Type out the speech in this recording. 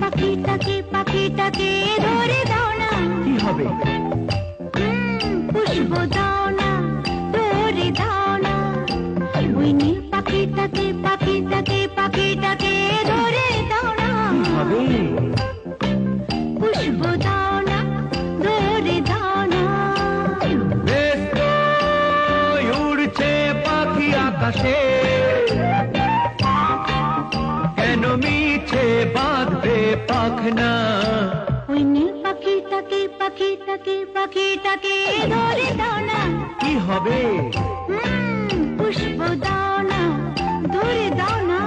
পাখিটাকে ধরে দাও না। কি হবে? পুষ্প দাও না, ধরে দাও না। ওই নীল পাখিটাকে ধরে দাও না। কি হবে? পুষ্প দাও না, ধরে দাও না। বেশ তো উড়ছে পাখি আকাশে, কেন মিছে বাঁধবে পাখনা? ওই নীল পাখিটাকে ধরে দাও না। কি হবে? পুষ্প দাও না, ধরে দাও না।